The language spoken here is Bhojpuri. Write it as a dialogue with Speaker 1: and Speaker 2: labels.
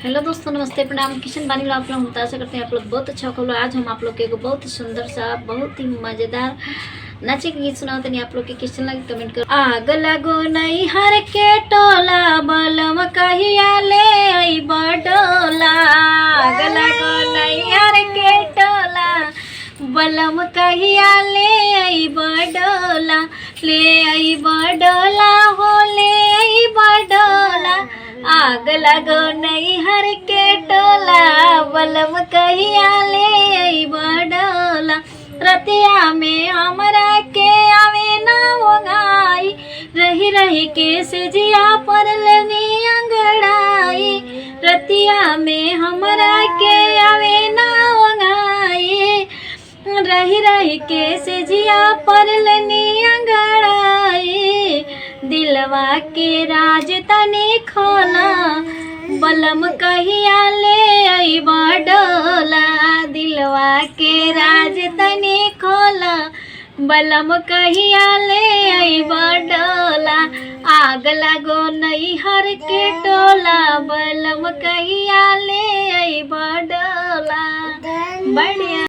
Speaker 1: हेलो दोस्तों, नमस्ते, प्रणाम। किशन बानी में आप लोग हम आशा करते हैं आप लोग बहुत अच्छा खोलो। आज हम आप लोग के बहुत ही सुंदर सा, बहुत ही मजेदार नाचे के गीत सुनाते नहीं आप लोग के। किशन लगे कमेंट करो। आग लगो नहीं हर के टोला, बलम कहिया ले आई बडोला। आग लगो नहीं हर के टोला, बलम कहिया ले आई बडोला। ले आई बडोला हो, ले आई बडोला। आग लगो नहीं हर के टोला, बलम कहिया ले आई बडोला। रतिया में हमरा के आवे ना ओंघाई, रही रही के सेजिया पर लेनी अंगड़ाई। रतिया में हमरा के आवे ना ओंघाई, रही रही के सेजिया पर लेनी अंगड़ाई। दिलवा के राज तनी खोला, बलम कहिया ले आई बडोला। दिलवा के राज तनी खोला, बलम कहिया ले आई बडोला। आग लगो नहीं हर के टोला,